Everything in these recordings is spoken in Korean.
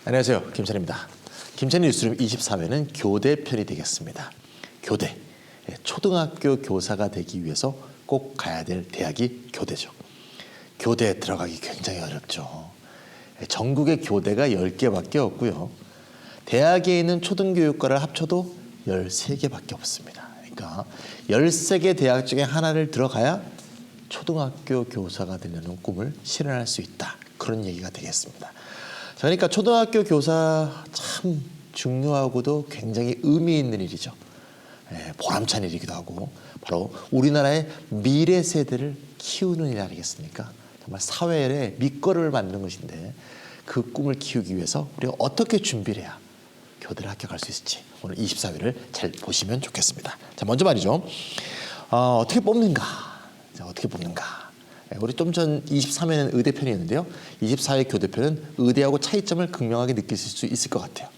안녕하세요. 김찬입니다. 김찬의 뉴스룸 24회는 교대 편이 되겠습니다. 교대, 초등학교 교사가 되기 위해서 꼭 가야 될 대학이 교대죠. 교대에 들어가기 굉장히 어렵죠. 전국에 교대가 10개밖에 없고요. 대학에 있는 초등교육과를 합쳐도 13개밖에 없습니다. 그러니까 13개 대학 중에 하나를 들어가야 초등학교 교사가 되려는 꿈을 실현할 수 있다. 그런 얘기가 되겠습니다. 그러니까 초등학교 교사 참 중요하고도 굉장히 의미 있는 일이죠. 보람찬 일이기도 하고 바로 우리나라의 미래 세대를 키우는 일 아니겠습니까? 정말 사회의 밑거름을 만드는 것인데 그 꿈을 키우기 위해서 우리가 어떻게 준비를 해야 교대를 합격할 수 있을지 오늘 24회를 잘 보시면 좋겠습니다. 자, 먼저 말이죠. 어떻게 뽑는가? 자, 어떻게 뽑는가? 우리 좀 전 23회는 의대편이었는데요. 24회 교대편은 의대하고 차이점을 극명하게 느낄 수 있을 것 같아요.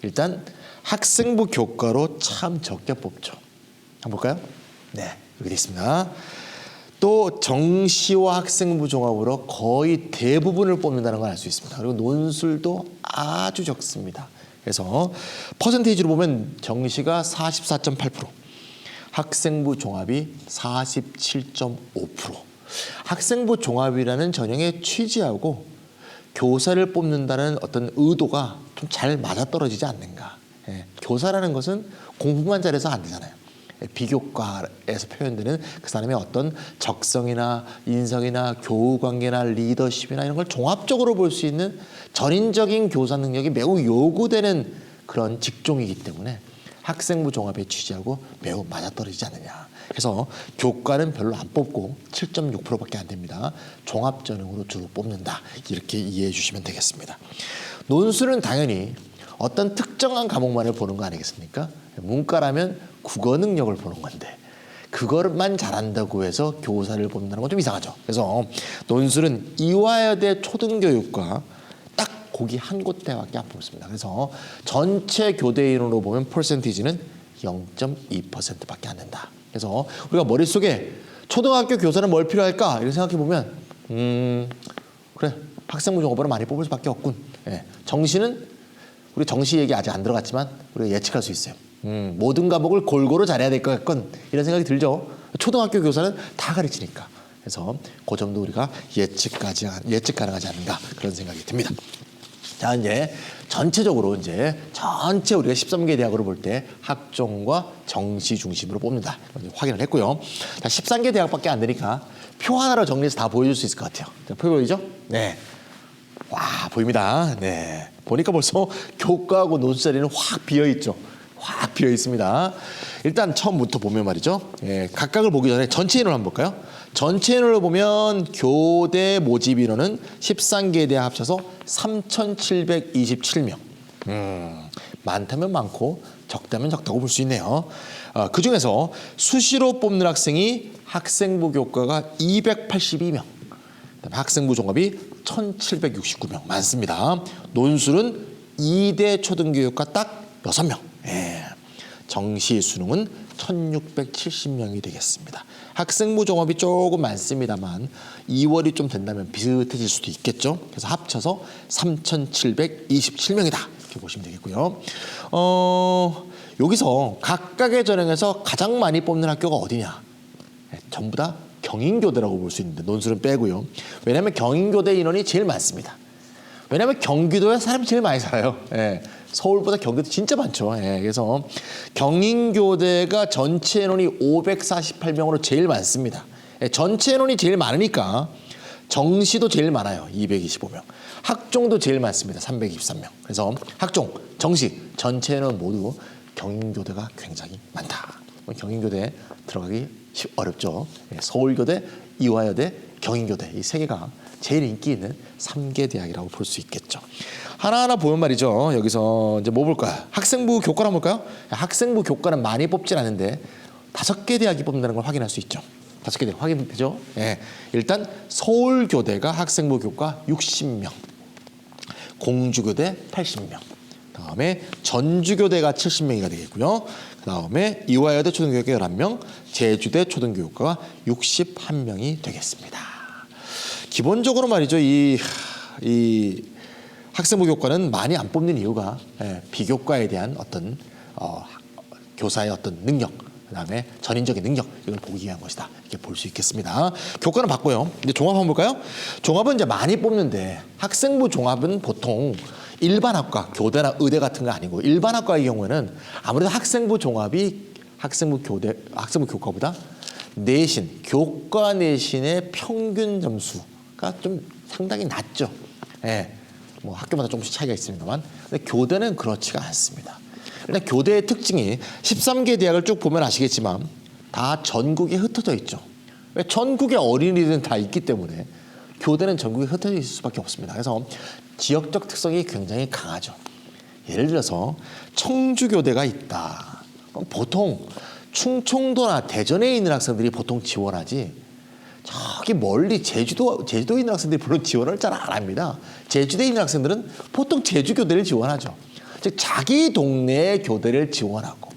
일단 학생부 교과로 참 적게 뽑죠. 한번 볼까요? 네, 여기 되어 있습니다. 또 정시와 학생부 종합으로 거의 대부분을 뽑는다는 걸 알 수 있습니다. 그리고 논술도 아주 적습니다. 그래서 퍼센테이지로 보면 정시가 44.8%, 학생부 종합이 47.5%. 학생부 종합이라는 전형의 취지하고 교사를 뽑는다는 어떤 의도가 좀 잘 맞아떨어지지 않는가. 교사라는 것은 공부만 잘해서 안 되잖아요. 비교과에서 표현되는 그 사람의 어떤 적성이나 인성이나 교우관계나 리더십이나 이런 걸 종합적으로 볼 수 있는 전인적인 교사 능력이 매우 요구되는 그런 직종이기 때문에 학생부 종합의 취지하고 매우 맞아떨어지지 않느냐. 그래서 교과는 별로 안 뽑고 7.6%밖에 안 됩니다. 종합 전형으로 주로 뽑는다. 이렇게 이해해 주시면 되겠습니다. 논술은 당연히 어떤 특정한 과목만을 보는 거 아니겠습니까? 문과라면 국어 능력을 보는 건데 그것만 잘한다고 해서 교사를 뽑는다는 건 좀 이상하죠. 그래서 논술은 이화여대 초등교육과 딱 거기 한 곳대밖에 안 뽑습니다. 그래서 전체 교대 인원으로 보면 퍼센티지는 0.2%밖에 안 된다. 그래서 우리가 머릿속에 초등학교 교사는 뭘 필요할까? 이렇게 생각해 보면 그래, 학생부 종합으로 많이 뽑을 수밖에 없군. 정시는 우리 정시 얘기 아직 안 들어갔지만 우리가 예측할 수 있어요. 모든 과목을 골고루 잘해야 될 것 같건 이런 생각이 들죠. 초등학교 교사는 다 가르치니까. 그래서 그 점도 우리가 예측 가능하지 않는가 그런 생각이 듭니다. 자, 이제 전체적으로 전체 우리가 13개 대학으로 볼 때 학종과 정시 중심으로 뽑는다. 확인을 했고요. 자, 13개 대학밖에 안 되니까 표 하나로 정리해서 다 보여줄 수 있을 것 같아요. 자, 표 보이죠? 네. 와, 보입니다. 네. 보니까 벌써 교과하고 논술 자리는 확 비어 있죠. 확 비어 있습니다. 일단 처음부터 보면 말이죠. 각각을 보기 전에 전체 인원을 한번 볼까요? 전체 인원을 보면 교대 모집 인원은 13개 대학 합쳐서 3,727명. 많다면 많고 적다면 적다고 볼 수 있네요. 그중에서 수시로 뽑는 학생이 학생부 교과가 282명. 학생부 종합이 1,769명 많습니다. 논술은 2대 초등교육과 딱 6명. 정시 수능은 1,670명이 되겠습니다. 학생부 종합이 조금 많습니다만 2월이 좀 된다면 비슷해질 수도 있겠죠. 그래서 합쳐서 3,727명이다. 이렇게 보시면 되겠고요. 여기서 각각의 전형에서 가장 많이 뽑는 학교가 어디냐? 전부 다 경인교대라고 볼 수 있는데 논술은 빼고요. 왜냐하면 경인교대 인원이 제일 많습니다. 왜냐하면 경기도에 사람이 제일 많이 살아요. 서울보다 경기도 진짜 많죠. 그래서 경인교대가 전체 인원이 548명으로 제일 많습니다. 전체 인원이 제일 많으니까 정시도 제일 많아요. 225명. 학종도 제일 많습니다. 323명. 그래서 학종, 정시, 전체 인원 모두 경인교대가 굉장히 많다. 경인교대 들어가기 어렵죠. 서울교대, 이화여대, 경인교대 이 세 개가 제일 인기 있는 3개 대학이라고 볼 수 있겠죠. 하나하나 보면 말이죠. 여기서 이제 뭐 볼까요? 학생부 교과를 한번 볼까요? 학생부 교과는 많이 뽑진 않은데 5개 대학이 뽑는다는 걸 확인할 수 있죠. 5개 대학 확인되죠? 일단 서울교대가 학생부 교과 60명, 공주교대 80명, 그다음에 전주교대가 70명이가 되겠고요. 그다음에 이화여대 초등교육과 11명, 제주대 초등교육과가 61명이 되겠습니다. 기본적으로 말이죠. 이 학생부 교과는 많이 안 뽑는 이유가 비교과에 대한 어떤 교사의 어떤 능력, 그다음에 전인적인 능력, 이걸 보기 위한 것이다, 이렇게 볼 수 있겠습니다. 교과는 봤고요. 이제 종합 한번 볼까요? 종합은 이제 많이 뽑는데 학생부 종합은 보통 일반학과, 교대나 의대 같은 거 아니고 일반학과의 경우에는 아무래도 학생부 종합이 학생부 교과보다 내신, 교과 내신의 평균 점수가 좀 상당히 낮죠. 예. 뭐 학교마다 조금씩 차이가 있습니다만, 근데 교대는 그렇지가 않습니다. 일단 교대의 특징이 13개 대학을 쭉 보면 아시겠지만 다 전국에 흩어져 있죠. 왜? 전국에 어린이들은 다 있기 때문에 교대는 전국에 흩어져 있을 수밖에 없습니다. 그래서 지역적 특성이 굉장히 강하죠. 예를 들어서 청주교대가 있다. 그럼 보통 충청도나 대전에 있는 학생들이 보통 지원하지, 저기 멀리 제주도에 있는 학생들이 별로 지원을 잘 안 합니다. 제주도에 있는 학생들은 보통 제주교대를 지원하죠. 즉 자기 동네의 교대를 지원하고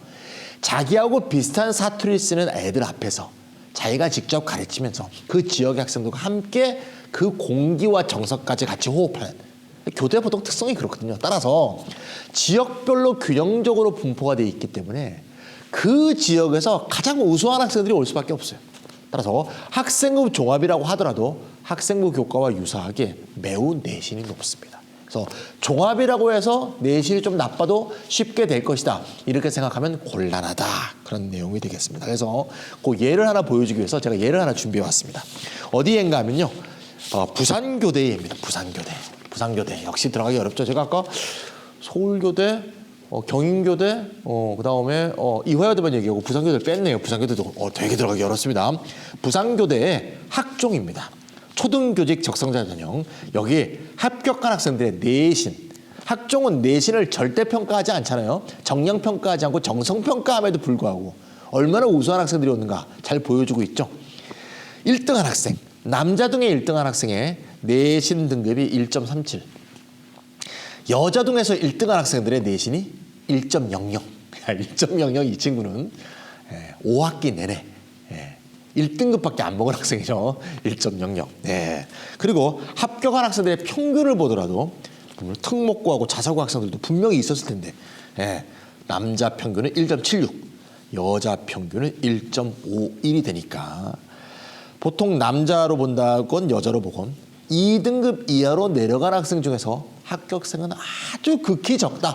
자기하고 비슷한 사투리를 쓰는 애들 앞에서 자기가 직접 가르치면서 그 지역의 학생들과 함께 그 공기와 정서까지 같이 호흡하는, 교대가 보통 특성이 그렇거든요. 따라서 지역별로 균형적으로 분포가 되어 있기 때문에 그 지역에서 가장 우수한 학생들이 올 수밖에 없어요. 따라서 학생부 종합이라고 하더라도 학생부 교과와 유사하게 매우 내신이 높습니다. 그래서 종합이라고 해서 내신이 좀 나빠도 쉽게 될 것이다, 이렇게 생각하면 곤란하다, 그런 내용이 되겠습니다. 그래서 그 예를 하나 보여주기 위해서 제가 예를 하나 준비해 왔습니다. 어디엔가 하면요, 부산교대입니다. 부산교대 역시 들어가기 어렵죠. 제가 아까 서울교대, 경인교대, 그다음에 이화여대만 얘기하고 부산교대를 뺐네요. 부산교대도 되게 들어가기 어렵습니다. 부산교대의 학종입니다. 초등교직 적성자 전형. 여기 합격한 학생들의 내신, 학종은 내신을 절대평가하지 않잖아요. 정량평가하지 않고 정성평가함에도 불구하고 얼마나 우수한 학생들이 오는가 잘 보여주고 있죠. 1등한 학생, 남자 중에 1등한 학생의 내신 등급이 1.37, 여자 중에서 1등한 학생들의 내신이 1.00. 1.00, 이 친구는 5학기 내내 1등급밖에 안 먹은 학생이죠. 1.00. 네. 그리고 합격한 학생들의 평균을 보더라도 특목고하고 자사고 학생들도 분명히 있었을 텐데, 남자 평균은 1.76, 여자 평균은 1.51이 되니까 보통 남자로 본다건 여자로 보건 2등급 이하로 내려간 학생 중에서 합격생은 아주 극히 적다.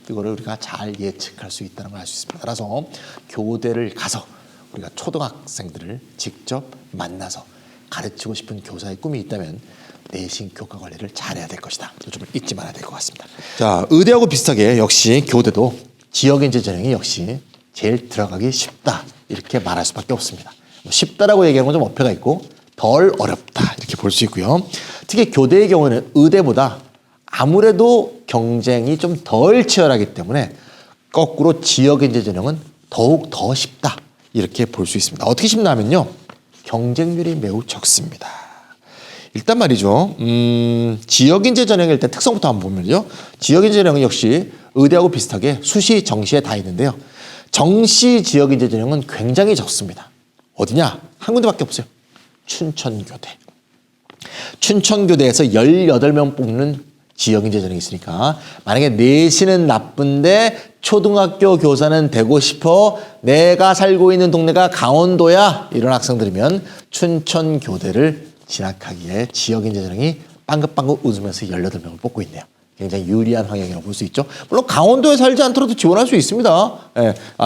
이거를 우리가 잘 예측할 수 있다는 걸 알 수 있습니다. 따라서 교대를 가서 우리가 초등학생들을 직접 만나서 가르치고 싶은 교사의 꿈이 있다면 내신 교과 관리를 잘해야 될 것이다. 좀 잊지 말아야 될 것 같습니다. 자, 의대하고 비슷하게 역시 교대도 지역인재 전형이 역시 제일 들어가기 쉽다, 이렇게 말할 수밖에 없습니다. 쉽다라고 얘기하는 건 좀 어폐가 있고 덜 어렵다, 이렇게 볼 수 있고요. 특히 교대의 경우는 의대보다 아무래도 경쟁이 좀 덜 치열하기 때문에 거꾸로 지역인재 전형은 더욱 더 쉽다, 이렇게 볼 수 있습니다. 어떻게 쉽냐면요, 경쟁률이 매우 적습니다. 일단 말이죠, 지역인재 전형의 일단 특성부터 한번 보면요, 지역인재 전형은 역시 의대하고 비슷하게 수시, 정시에 다 있는데요, 정시 지역인재 전형은 굉장히 적습니다. 어디냐? 한 군데밖에 없어요. 춘천교대. 춘천교대에서 18명 뽑는 지역인재 전형이 있으니까 만약에 내신은 나쁜데 초등학교 교사는 되고 싶어, 내가 살고 있는 동네가 강원도야, 이런 학생들이면 춘천교대를 진학하기에 지역인재 전형이 빵긋빵긋 웃으면서 18명을 뽑고 있네요. 굉장히 유리한 환경이라고 볼 수 있죠. 물론 강원도에 살지 않더라도 지원할 수 있습니다.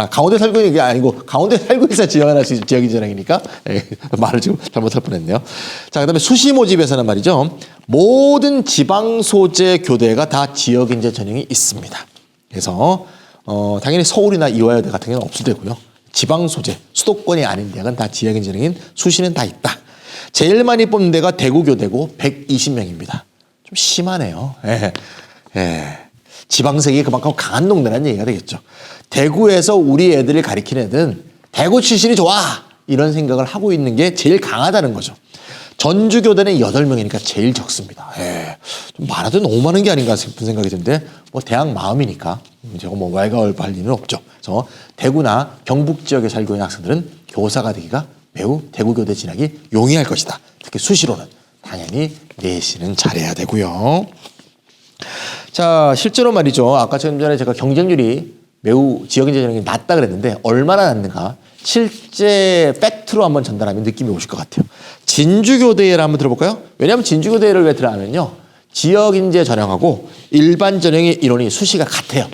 강원도에 살고 있는 게 아니고 강원도에 살고 있어야 지원할 수 있는 지역인재 전형이니까 말을 지금 잘못할 뻔했네요. 자, 그다음에 수시 모집에서는 말이죠, 모든 지방 소재 교대가 다 지역인재 전형이 있습니다. 그래서 당연히 서울이나 이화여대 같은 경우는 없을 테고요. 지방 소재, 수도권이 아닌 대학은 다 지역인재 전형인 수시는 다 있다. 제일 많이 뽑는 데가 대구교대고 120명입니다. 좀 심하네요. 지방색이 그만큼 강한 동네라는 얘기가 되겠죠. 대구에서 우리 애들을 가리키는 애들은 대구 출신이 좋아, 이런 생각을 하고 있는 게 제일 강하다는 거죠. 전주교대는 8명이니까 제일 적습니다. 좀 많아도 너무 많은 게 아닌가 싶은 생각이 드는데 뭐 대학 마음이니까 제가 뭐 왈가왈부할 리는 없죠. 그래서 대구나 경북 지역에 살고 있는 학생들은 교사가 되기가 매우 대구교대 진학이 용이할 것이다. 특히 수시로는 당연히 내신은 잘해야 되고요. 자, 실제로 말이죠. 아까 좀 전에 제가 경쟁률이 매우 지역인재 전형이 낮다 그랬는데 얼마나 낮는가 실제 팩트로 한번 전달하면 느낌이 오실 것 같아요. 진주교대를 한번 들어볼까요? 왜냐하면 진주교대를 왜 들어가면요. 지역인재 전형하고 일반 전형의 인원이 수시가 같아요.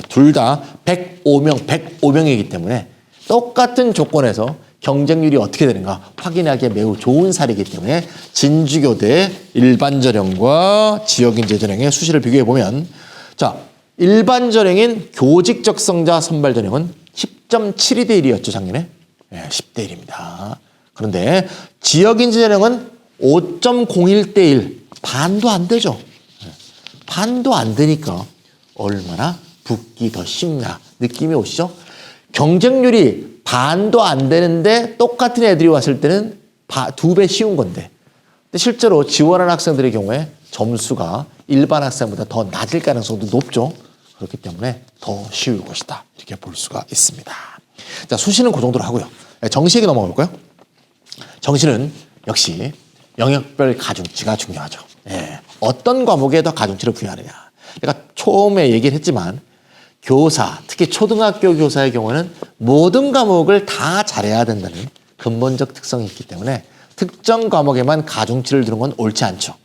둘 다 105명이기 때문에 똑같은 조건에서 경쟁률이 어떻게 되는가 확인하기에 매우 좋은 사례이기 때문에 진주교대 일반 전형과 지역인재 전형의 수시를 비교해보면 자, 일반 전형인 교직 적성자 선발 전형은 10.72대 1이었죠, 작년에. 10대 1입니다. 그런데 지역인재 전형은 5.01대 1, 반도 안 되죠. 반도 안 되니까 얼마나 붙기 더 쉽나 느낌이 오시죠? 경쟁률이 반도 안 되는데 똑같은 애들이 왔을 때는 2배 쉬운 건데 근데 실제로 지원하는 학생들의 경우에 점수가 일반 학생보다 더 낮을 가능성도 높죠. 그렇기 때문에 더 쉬울 것이다. 이렇게 볼 수가 있습니다. 자, 수시는 그 정도로 하고요. 정시에게 넘어가 볼까요? 정시는 역시 영역별 가중치가 중요하죠. 어떤 과목에 더 가중치를 부여하느냐. 제가 처음에 얘기를 했지만 교사, 특히 초등학교 교사의 경우는 모든 과목을 다 잘해야 된다는 근본적 특성이 있기 때문에 특정 과목에만 가중치를 두는 건 옳지 않죠.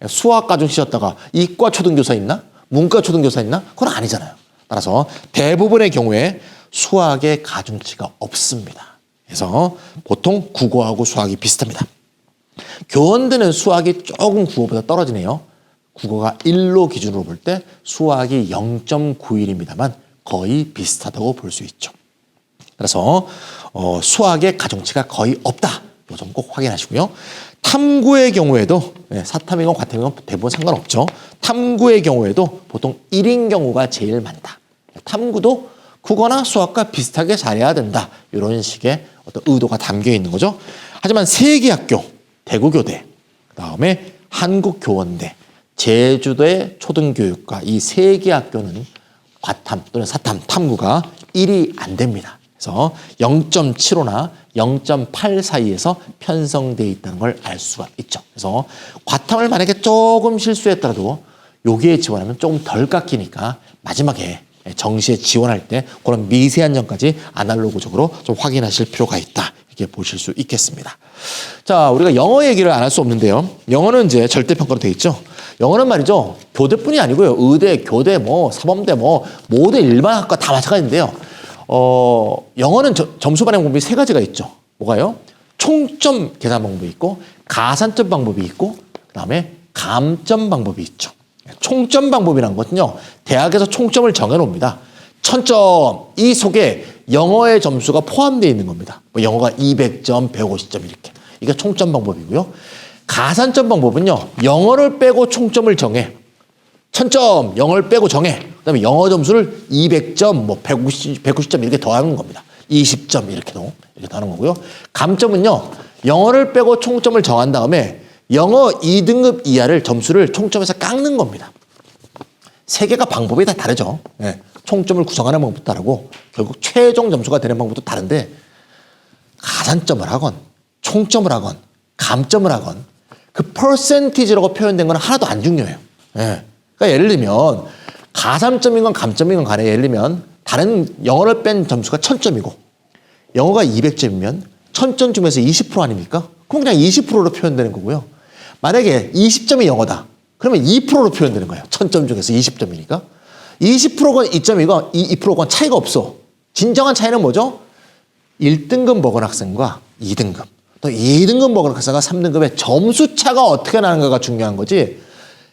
수학 가중치였다가 이과 초등교사 있나? 문과 초등교사 있나? 그건 아니잖아요. 따라서 대부분의 경우에 수학의 가중치가 없습니다. 그래서 보통 국어하고 수학이 비슷합니다. 교원대는 수학이 조금 국어보다 떨어지네요. 국어가 1로 기준으로 볼 때 수학이 0.91입니다만 거의 비슷하다고 볼 수 있죠. 그래서 수학의 가중치가 거의 없다. 이 점 꼭 확인하시고요. 탐구의 경우에도 사탐이건 과탐이건 대부분 상관없죠. 탐구의 경우에도 보통 1인 경우가 제일 많다. 탐구도 국어나 수학과 비슷하게 잘해야 된다. 이런 식의 어떤 의도가 담겨 있는 거죠. 하지만 세 개 학교, 대구교대, 그다음에 한국교원대, 제주도의 초등교육과 이 세 개 학교는 과탐 또는 사탐, 탐구가 1이 안 됩니다. 그래서 0.75나 0.8 사이에서 편성되어 있다는 걸 알 수가 있죠. 그래서 과탐을 만약에 조금 실수했더라도 여기에 지원하면 조금 덜 깎이니까 마지막에 정시에 지원할 때 그런 미세한 점까지 아날로그적으로 좀 확인하실 필요가 있다. 이렇게 보실 수 있겠습니다. 자, 우리가 영어 얘기를 안 할 수 없는데요. 영어는 이제 절대평가로 되어 있죠. 영어는 말이죠. 교대뿐이 아니고요. 의대, 교대, 사범대, 모든 일반 학과 다 마찬가지인데요. 영어는 점수 반영 방법이 세 가지가 있죠. 뭐가요? 총점 계산 방법이 있고, 가산점 방법이 있고, 그다음에 감점 방법이 있죠. 총점 방법이라는 것은요, 대학에서 총점을 정해놓습니다. 1000점, 이 속에 영어의 점수가 포함되어 있는 겁니다. 영어가 200점, 150점 이렇게. 이게 총점 방법이고요. 가산점 방법은요, 영어를 빼고 총점을 정해. 1000점, 영어를 빼고 정해. 그 다음에 영어 점수를 200점, 150점 이렇게 더하는 겁니다. 20점 이렇게 더하는 거고요. 감점은요, 영어를 빼고 총점을 정한 다음에 영어 2등급 이하를 점수를 총점에서 깎는 겁니다. 세 개가 방법이 다 다르죠. 총점을 구성하는 방법도 다르고 결국 최종 점수가 되는 방법도 다른데 가산점을 하건 총점을 하건 감점을 하건 그 퍼센티지라고 표현된 건 하나도 안 중요해요. 그러니까 예를 들면 가산점이건 감점이건 간에 예를 들면 다른 영어를 뺀 점수가 1000점이고 영어가 200점이면 1000점 중에서 20% 아닙니까? 그럼 그냥 20%로 표현되는 거고요. 만약에 20점이 영어다. 그러면 2%로 표현되는 거예요. 1000점 중에서 20점이니까. 20%건 2점이건 2%건 차이가 없어. 진정한 차이는 뭐죠? 1등급 먹은 학생과 2등급. 또 2등급 먹은 학생과 3등급의 점수 차가 어떻게 나는가가 중요한 거지.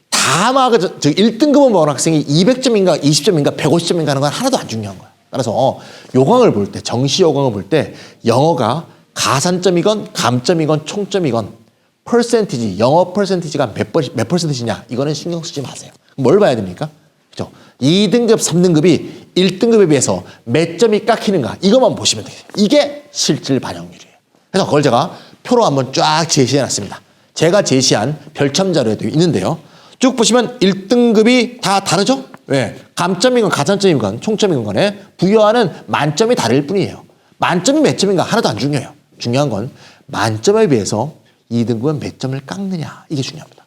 다 막 1등급을 먹은 학생이 200점인가 20점인가 150점인가 하는 건 하나도 안 중요한 거야. 따라서 요강을 볼 때, 정시 요강을 볼 때 영어가 가산점이건 감점이건 총점이건 퍼센티지, 영어 퍼센티지가 몇 퍼센티지냐 이거는 신경 쓰지 마세요. 뭘 봐야 됩니까? 그죠? 2등급, 3등급이 1등급에 비해서 몇 점이 깎이는가 이것만 보시면 돼요. 이게 실질 반영률이에요. 그래서 그걸 제가 표로 한번 쫙 제시해 놨습니다. 제가 제시한 별첨 자료에도 있는데요. 쭉 보시면 1등급이 다 다르죠? 왜? 감점이건 가산점이건 총점이건 간에 부여하는 만점이 다를 뿐이에요. 만점이 몇 점인가 하나도 안 중요해요. 중요한 건 만점에 비해서 2등급은 몇 점을 깎느냐, 이게 중요합니다.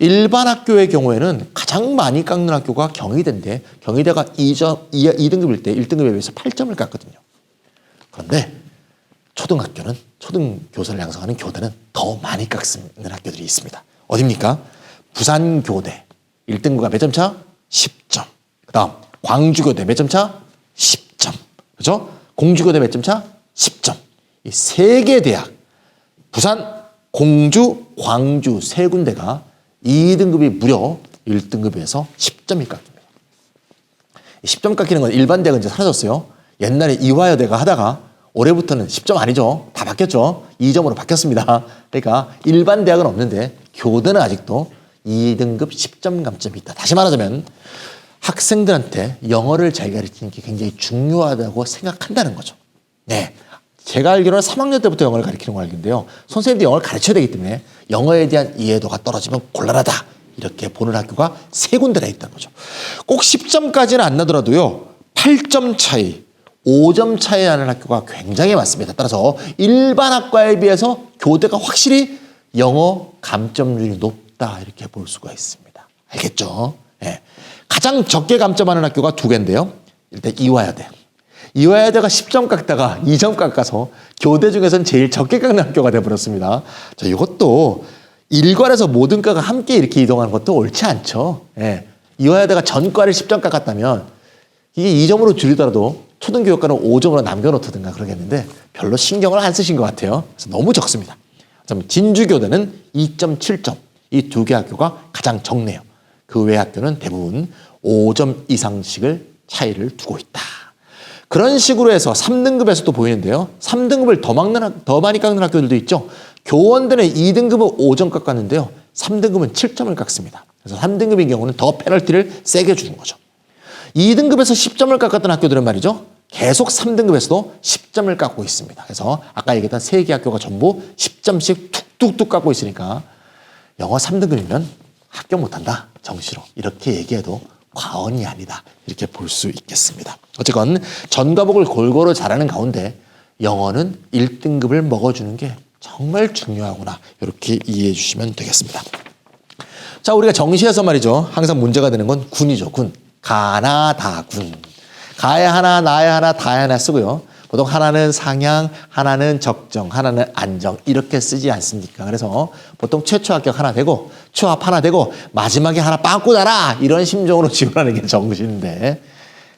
일반 학교의 경우에는 가장 많이 깎는 학교가 경희대인데 경희대가 2등급일 때 1등급에 비해서 8점을 깎거든요. 그런데 초등학교는 초등교사를 양성하는 교대는 더 많이 깎는 학교들이 있습니다. 어딥니까? 부산교대 1등급가 몇 점 차? 10점. 그 다음 광주교대 몇 점 차? 10점. 그렇죠? 공주교대 몇 점 차? 10점. 이 세 개 대학 부산, 공주, 광주 세 군데가 2등급이 무려 1등급에서 10점이 깎입니다. 10점 깎이는 건 일반 대학은 이제 사라졌어요. 옛날에 이화여대가 하다가 올해부터는 10점 아니죠. 다 바뀌었죠. 2점으로 바뀌었습니다. 그러니까 일반 대학은 없는데 교대는 아직도 2등급 10점 감점이 있다. 다시 말하자면 학생들한테 영어를 잘 가르치는 게 굉장히 중요하다고 생각한다는 거죠. 네. 제가 알기로는 3학년 때부터 영어를 가르치는 걸 알겠는데요. 선생님들이 영어를 가르쳐야 되기 때문에 영어에 대한 이해도가 떨어지면 곤란하다. 이렇게 보는 학교가 세 군데나 있다는 거죠. 꼭 10점까지는 안 나더라도요. 8점 차이, 5점 차이 나는 학교가 굉장히 많습니다. 따라서 일반 학과에 비해서 교대가 확실히 영어 감점률이 높다. 이렇게 볼 수가 있습니다. 알겠죠? 네. 가장 적게 감점하는 학교가 두 개인데요. 일단 이화여대. 이화여대가 10점 깎다가 2점 깎아서 교대 중에서는 제일 적게 깎는 학교가 돼버렸습니다. 자, 이것도 일괄에서 모든 과가 함께 이렇게 이동하는 것도 옳지 않죠. 예. 이화여대가 전과를 10점 깎았다면 이게 2점으로 줄이더라도 초등교육과는 5점으로 남겨놓든가 그러겠는데 별로 신경을 안 쓰신 것 같아요. 그래서 너무 적습니다. 진주교대는 2.7점. 이 두 개 학교가 가장 적네요. 그 외 학교는 대부분 5점 이상씩을 차이를 두고 있다. 그런 식으로 해서 3등급에서도 보이는데요. 3등급을 더 많이 깎는 학교들도 있죠. 교원대는 2등급은 5점 깎았는데요. 3등급은 7점을 깎습니다. 그래서 3등급인 경우는 더 페널티를 세게 주는 거죠. 2등급에서 10점을 깎았던 학교들은 말이죠. 계속 3등급에서도 10점을 깎고 있습니다. 그래서 아까 얘기했던 세 개 학교가 전부 10점씩 툭툭툭 깎고 있으니까 영어 3등급이면 합격 못한다. 정시로. 이렇게 얘기해도 과언이 아니다. 이렇게 볼 수 있겠습니다. 어쨌건 전과목을 골고루 잘하는 가운데 영어는 1등급을 먹어주는 게 정말 중요하구나. 이렇게 이해해 주시면 되겠습니다. 자, 우리가 정시에서 말이죠. 항상 문제가 되는 건 군이죠. 군. 가나 다군. 가에 하나, 나에 하나, 다에 하나 쓰고요. 보통 하나는 상향, 하나는 적정, 하나는 안정 이렇게 쓰지 않습니까? 그래서 보통 최초 합격 하나 되고 추합 하나 되고 마지막에 하나 빵꾸 나라 이런 심정으로 지원하는 게 정시인데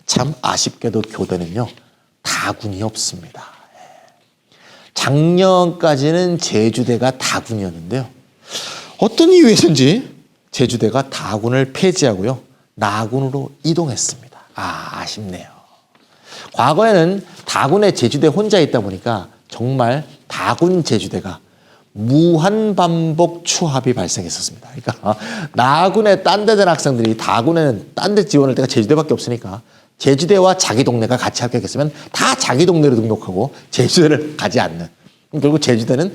참 아쉽게도 교대는요. 다군이 없습니다. 작년까지는 제주대가 다군이었는데요. 어떤 이유에서인지 제주대가 다군을 폐지하고요. 나군으로 이동했습니다. 아쉽네요. 과거에는 다군에 제주대 혼자 있다 보니까 정말 다군 제주대가 무한반복 추합이 발생했었습니다. 그러니까 나군에 딴 데 된 학생들이 다군에는 딴 데 지원할 때가 제주대밖에 없으니까 제주대와 자기 동네가 같이 합격했으면 다 자기 동네로 등록하고 제주대를 가지 않는. 결국 제주대는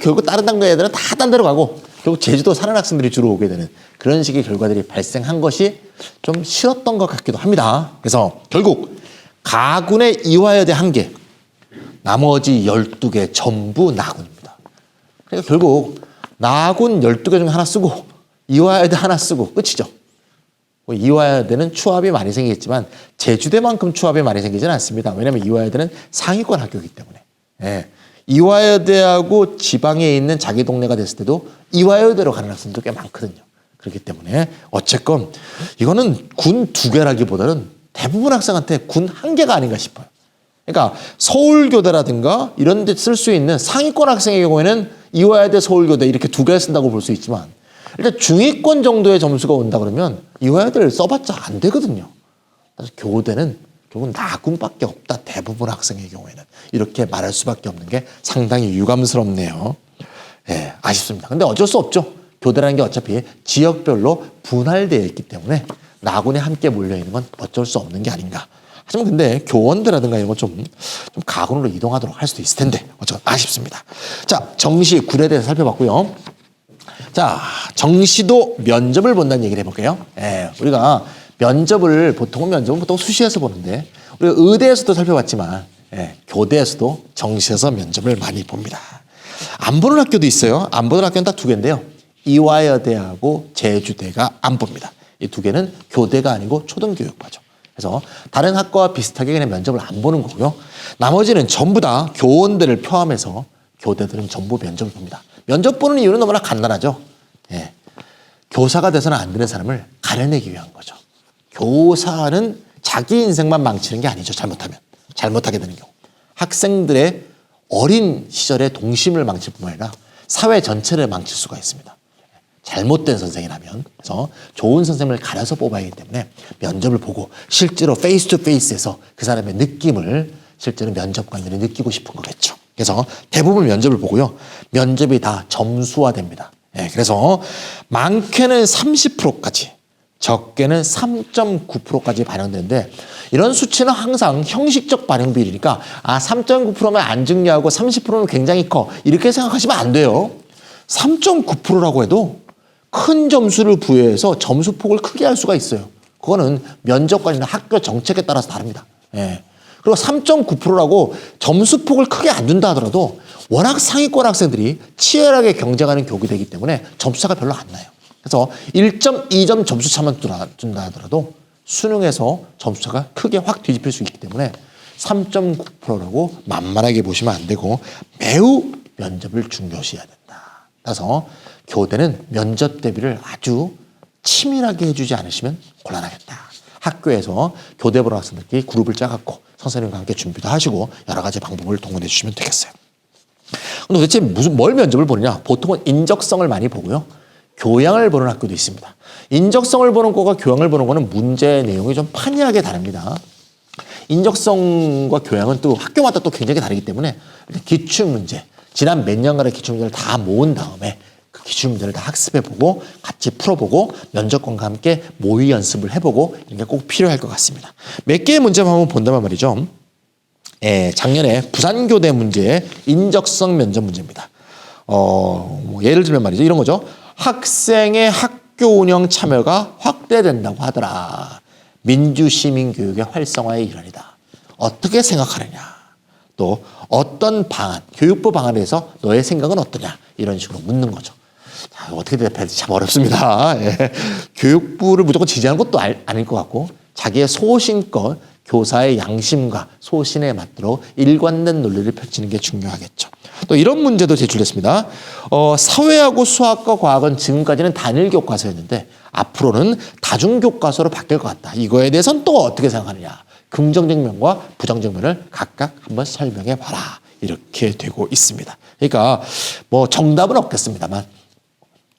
결국 다른 당도 애들은 다 딴 데로 가고 결국 제주도 사는 학생들이 주로 오게 되는 그런 식의 결과들이 발생한 것이 좀 싫었던 것 같기도 합니다. 그래서 결국 가군의 이화여대 1개, 나머지 12개 전부 나군입니다. 그러니까 결국 나군 12개 중에 하나 쓰고 이화여대 하나 쓰고 끝이죠. 이화여대는 추합이 많이 생기겠지만 제주대만큼 추합이 많이 생기지는 않습니다. 왜냐하면 이화여대는 상위권 학교이기 때문에. 예. 이화여대하고 지방에 있는 자기 동네가 됐을 때도 이화여대로 가는 학생도 꽤 많거든요. 그렇기 때문에 어쨌건 이거는 군 2개라기보다는 대부분 학생한테 군 1개가 아닌가 싶어요. 그러니까 서울교대라든가 이런 데 쓸 수 있는 상위권 학생의 경우에는 이화여대 서울교대 이렇게 2개를 쓴다고 볼 수 있지만 일단 중위권 정도의 점수가 온다 그러면 이화여대를 써봤자 안 되거든요. 그래서 교대는 결국은 나군밖에 없다. 대부분 학생의 경우에는. 이렇게 말할 수밖에 없는 게 상당히 유감스럽네요. 예, 아쉽습니다. 근데 어쩔 수 없죠. 교대라는 게 어차피 지역별로 분할되어 있기 때문에 나군에 함께 몰려있는 건 어쩔 수 없는 게 아닌가. 하지만 근데 교원대라든가 이런 건 좀 가군으로 이동하도록 할 수도 있을 텐데 어쨌든 아쉽습니다. 자, 정시 군에 대해서 살펴봤고요. 자, 정시도 면접을 본다는 얘기를 해볼게요. 우리가 면접은 보통 수시에서 보는데 우리가 의대에서도 살펴봤지만 교대에서도 정시에서 면접을 많이 봅니다. 안 보는 학교도 있어요. 안 보는 학교는 딱 두 개인데요. 이화여대하고 제주대가 안 봅니다. 이 두 개는 교대가 아니고 초등교육과죠. 그래서 다른 학과와 비슷하게 그냥 면접을 안 보는 거고요. 나머지는 전부 다 교원대를 포함해서 교대들은 전부 면접을 봅니다. 면접 보는 이유는 너무나 간단하죠. 교사가 돼서는 안 되는 사람을 가려내기 위한 거죠. 교사는 자기 인생만 망치는 게 아니죠. 잘못하게 되는 경우. 학생들의 어린 시절의 동심을 망칠 뿐만 아니라 사회 전체를 망칠 수가 있습니다. 잘못된 선생이라면. 그래서 좋은 선생님을 가려서 뽑아야 하기 때문에 면접을 보고 실제로 페이스 투 페이스에서 그 사람의 느낌을 실제로 면접관들이 느끼고 싶은 거겠죠. 그래서 대부분 면접을 보고요. 면접이 다 점수화됩니다. 그래서 많게는 30%까지, 적게는 3.9%까지 반영되는데 이런 수치는 항상 형식적 반영 비율이니까 3.9%면 안 중요하고 30%는 굉장히 커. 이렇게 생각하시면 안 돼요. 3.9%라고 해도 큰 점수를 부여해서 점수폭을 크게 할 수가 있어요. 그거는 면접관이나 학교 정책에 따라서 다릅니다. 그리고 3.9%라고 점수폭을 크게 안 준다 하더라도 워낙 상위권 학생들이 치열하게 경쟁하는 교육이기 때문에 점수차가 별로 안 나요. 그래서 1.2점 점수차만 준다 하더라도 수능에서 점수차가 크게 확 뒤집힐 수 있기 때문에 3.9%라고 만만하게 보시면 안 되고 매우 면접을 중요시해야 된다. 그래서 교대는 면접 대비를 아주 치밀하게 해주지 않으시면 곤란하겠다. 학교에서 교대 보러 학생들끼리 그룹을 짜갖고 선생님과 함께 준비도 하시고 여러 가지 방법을 동원해 주시면 되겠어요. 근데 도대체 뭘 면접을 보느냐? 보통은 인적성을 많이 보고요. 교양을 보는 학교도 있습니다. 인적성을 보는 거가 교양을 보는 거는 문제 내용이 좀 판이하게 다릅니다. 인적성과 교양은 또 학교마다 또 굉장히 다르기 때문에 기출문제, 지난 몇 년간의 기출문제를 다 모은 다음에 그 기출문제를 다 학습해보고 같이 풀어보고 면접관과 함께 모의 연습을 해보고 이런 게 꼭 필요할 것 같습니다. 몇 개의 문제만 한번 본다면 말이죠. 작년에 부산교대 문제의 인적성 면접 문제입니다. 예를 들면 말이죠. 이런 거죠. 학생의 학교 운영 참여가 확대된다고 하더라. 민주시민교육의 활성화의 일환이다. 어떻게 생각하느냐. 또 어떤 방안, 교육부 방안에 대해서 너의 생각은 어떠냐. 이런 식으로 묻는 거죠. 자, 어떻게 대답할지 참 어렵습니다. 교육부를 무조건 지지하는 것도 아닐 것 같고 자기의 소신껏 교사의 양심과 소신에 맞도록 일관된 논리를 펼치는 게 중요하겠죠. 또 이런 문제도 제출됐습니다. 사회하고 수학과 과학은 지금까지는 단일 교과서였는데 앞으로는 다중 교과서로 바뀔 것 같다. 이거에 대해서는 또 어떻게 생각하느냐. 긍정적 면과 부정적 면을 각각 한번 설명해 봐라. 이렇게 되고 있습니다. 그러니까 뭐 정답은 없겠습니다만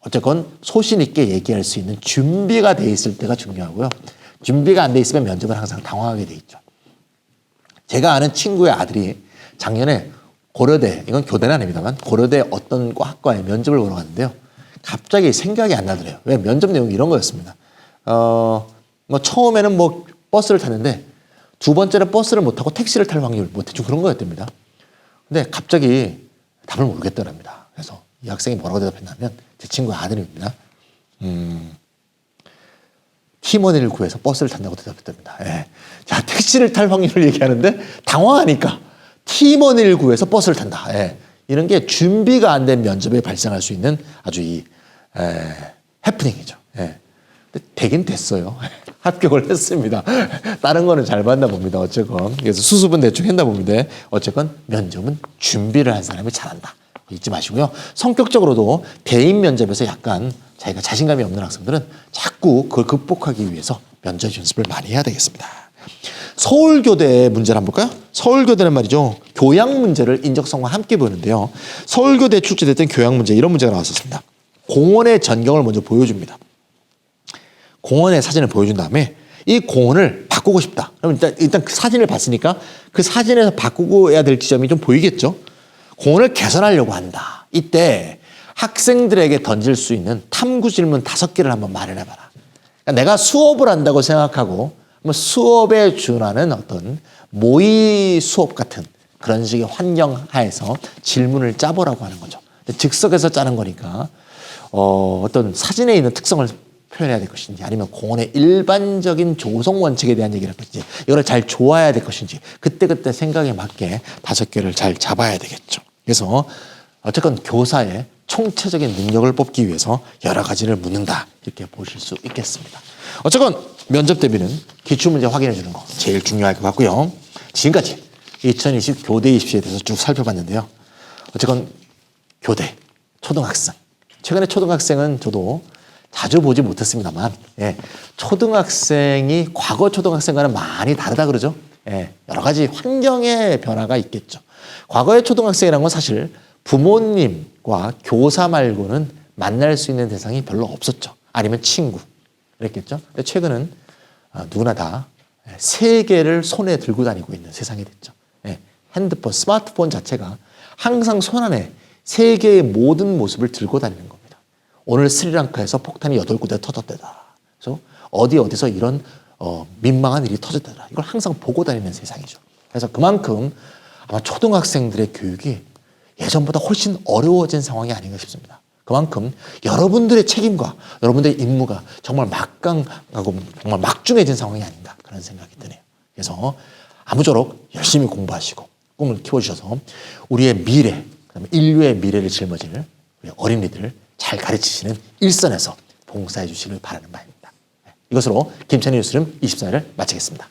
어쨌건 소신 있게 얘기할 수 있는 준비가 돼 있을 때가 중요하고요. 준비가 안 돼 있으면 면접은 항상 당황하게 돼 있죠. 제가 아는 친구의 아들이 작년에 고려대, 이건 교대는 아닙니다만 고려대 어떤 학과에 면접을 보러 갔는데요. 갑자기 생각이 안 나더래요. 왜? 면접 내용이 이런 거였습니다. 처음에는 버스를 탔는데 두 번째는 버스를 못 타고 택시를 탈 확률, 대충 그런 거였답니다. 근데 갑자기 답을 모르겠더랍니다. 그래서 이 학생이 뭐라고 대답했냐면 제 친구의 아들입니다. 팀원을 구해서 버스를 탄다고 대답했답니다. 자, 택시를 탈 확률을 얘기하는데 당황하니까 팀원을 구해서 버스를 탄다. 이런 게 준비가 안 된 면접에 발생할 수 있는 아주 해프닝이죠. 근데 되긴 됐어요. 합격을 했습니다. 다른 거는 잘 봤나 봅니다. 어쨌건. 그래서 수습은 대충 했나 봅니다. 어쨌건 면접은 준비를 한 사람이 잘한다. 잊지 마시고요. 성격적으로도 대인 면접에서 약간 자기가 자신감이 없는 학생들은 자꾸 그걸 극복하기 위해서 면접 연습을 많이 해야 되겠습니다. 서울교대 문제를 한번 볼까요? 서울교대는 말이죠. 교양 문제를 인적성과 함께 보는데요. 서울교대에 출제됐던 교양 문제 이런 문제가 나왔었습니다. 공원의 전경을 먼저 보여줍니다. 공원의 사진을 보여준 다음에 이 공원을 바꾸고 싶다. 그럼 일단 그 사진을 봤으니까 그 사진에서 바꾸어야 될 지점이 좀 보이겠죠. 공원을 개선하려고 한다. 이때 학생들에게 던질 수 있는 탐구 질문 5개를 한번 마련해봐라. 그러니까 내가 수업을 한다고 생각하고 수업에 준하는 어떤 모의 수업 같은 그런 식의 환경 하에서 질문을 짜보라고 하는 거죠. 즉석에서 짜는 거니까 어떤 사진에 있는 특성을 표현해야 될 것인지 아니면 공원의 일반적인 조성 원칙에 대한 얘기를 할 것인지 이거를 잘 좋아야 될 것인지 그때그때 생각에 맞게 5개를 잘 잡아야 되겠죠. 그래서 어쨌건 교사의 총체적인 능력을 뽑기 위해서 여러 가지를 묻는다 이렇게 보실 수 있겠습니다. 어쨌건 면접 대비는 기출문제 확인해 주는 거 제일 중요할 것 같고요. 지금까지 2020 교대 입시에 대해서 쭉 살펴봤는데요. 어쨌건 교대, 초등학생. 최근에 초등학생은 저도 자주 보지 못했습니다만 초등학생이 과거 초등학생과는 많이 다르다 그러죠. 여러 가지 환경의 변화가 있겠죠. 과거의 초등학생이라는 건 사실 부모님과 교사 말고는 만날 수 있는 대상이 별로 없었죠. 아니면 친구 그랬겠죠. 근데 최근은 누구나 다 세계를 손에 들고 다니고 있는 세상이 됐죠. 핸드폰, 스마트폰 자체가 항상 손안에 세계의 모든 모습을 들고 다니는 겁니다. 오늘 스리랑카에서 폭탄이 8군데 터졌대다. 그래서 어디서 이런 민망한 일이 터졌대다. 이걸 항상 보고 다니는 세상이죠. 그래서 그만큼 아마 초등학생들의 교육이 예전보다 훨씬 어려워진 상황이 아닌가 싶습니다. 그만큼 여러분들의 책임과 여러분들의 임무가 정말 막강하고 정말 막중해진 상황이 아닌가 그런 생각이 드네요. 그래서 아무쪼록 열심히 공부하시고 꿈을 키워주셔서 우리의 미래, 그다음에 인류의 미래를 짊어질 우리 어린이들 잘 가르치시는 일선에서 봉사해 주시길 바라는 바입니다. 이것으로 김찬희 뉴스룸 24를 마치겠습니다.